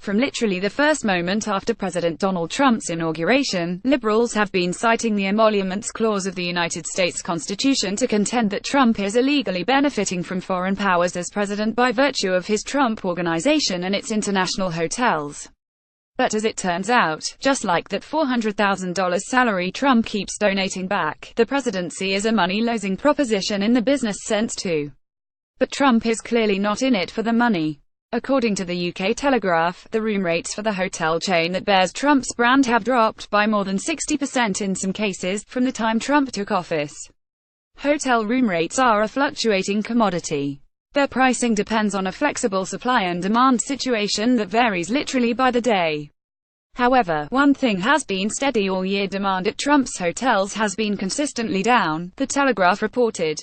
From literally the first moment after President Donald Trump's inauguration, liberals have been citing the Emoluments Clause of the United States Constitution to contend that Trump is illegally benefiting from foreign powers as president by virtue of his Trump Organization and its international hotels. But as it turns out, just like that $400,000 salary Trump keeps donating back, the presidency is a money-losing proposition in the business sense too. But Trump is clearly not in it for the money. According to the UK Telegraph, the room rates for the hotel chain that bears Trump's brand have dropped by more than 60% in some cases, from the time Trump took office. Hotel room rates are a fluctuating commodity. Their pricing depends on a flexible supply and demand situation that varies literally by the day. However, one thing has been steady all year: demand at Trump's hotels has been consistently down, the Telegraph reported.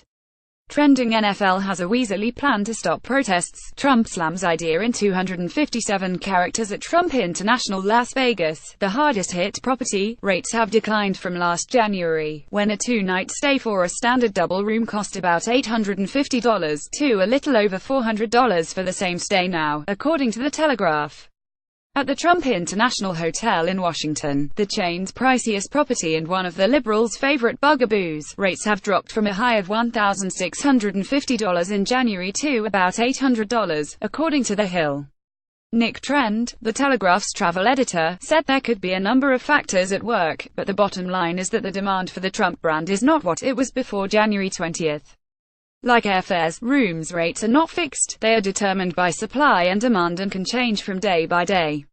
Trending NFL has a Weaselly plan to stop protests. Trump slams idea in 257 characters at Trump International Las Vegas, the hardest hit property. Rates have declined from last January, when a two-night stay for a standard double room cost about $850 to a little over $400 for the same stay now, according to the Telegraph. At the Trump International Hotel in Washington, the chain's priciest property and one of the liberals' favorite bugaboos, rates have dropped from a high of $1,650 in January to about $800, according to The Hill. Nick Trend, the Telegraph's travel editor, said there could be a number of factors at work, but the bottom line is that the demand for the Trump brand is not what it was before January 20. Like airfares, rooms rates are not fixed, they are determined by supply and demand and can change from day by day.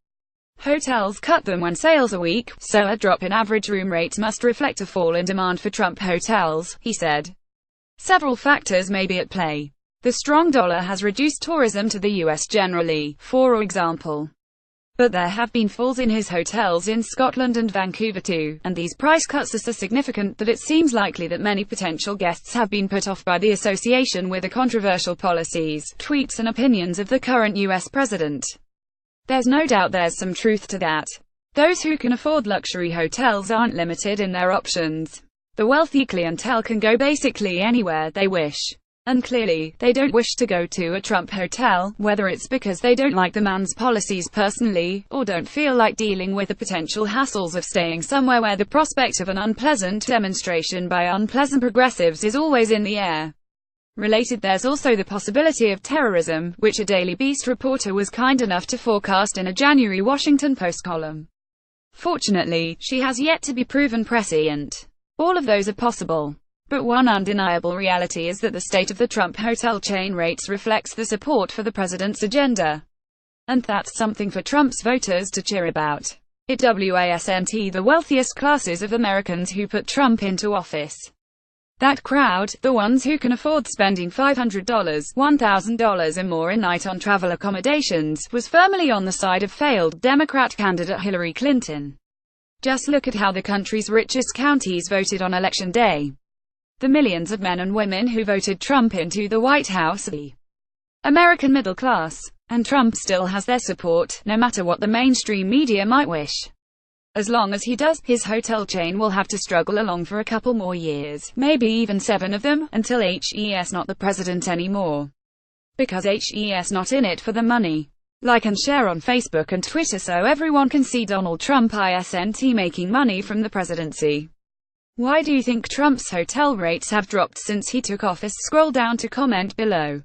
Hotels cut them when sales are weak, so a drop in average room rates must reflect a fall in demand for Trump hotels, he said. Several factors may be at play. The strong dollar has reduced tourism to the US generally, for example. But there have been falls in his hotels in Scotland and Vancouver too, and these price cuts are so significant that it seems likely that many potential guests have been put off by the association with the controversial policies, tweets and opinions of the current US president. There's no doubt there's some truth to that. Those who can afford luxury hotels aren't limited in their options. The wealthy clientele can go basically anywhere they wish. And clearly, they don't wish to go to a Trump hotel, whether it's because they don't like the man's policies personally, or don't feel like dealing with the potential hassles of staying somewhere where the prospect of an unpleasant demonstration by unpleasant progressives is always in the air. Related, there's also the possibility of terrorism, which a Daily Beast reporter was kind enough to forecast in a January Washington Post column. Fortunately, she has yet to be proven prescient. All of those are possible. But one undeniable reality is that the state of the Trump hotel chain rates reflects the support for the president's agenda. And that's something for Trump's voters to cheer about. It wasn't the wealthiest classes of Americans who put Trump into office. That crowd, the ones who can afford spending $500, $1,000 or more a night on travel accommodations, was firmly on the side of failed Democrat candidate Hillary Clinton. Just look at how the country's richest counties voted on Election Day. The millions of men and women who voted Trump into the White House, the American middle class. And Trump still has their support, no matter what the mainstream media might wish. As long as he does, his hotel chain will have to struggle along for a couple more years, maybe even 7 of them, until he's not the president anymore. Because he's not in it for the money. Like and share on Facebook and Twitter so everyone can see Donald Trump isn't making money from the presidency. Why do you think Trump's hotel rates have dropped since he took office? Scroll down to comment below.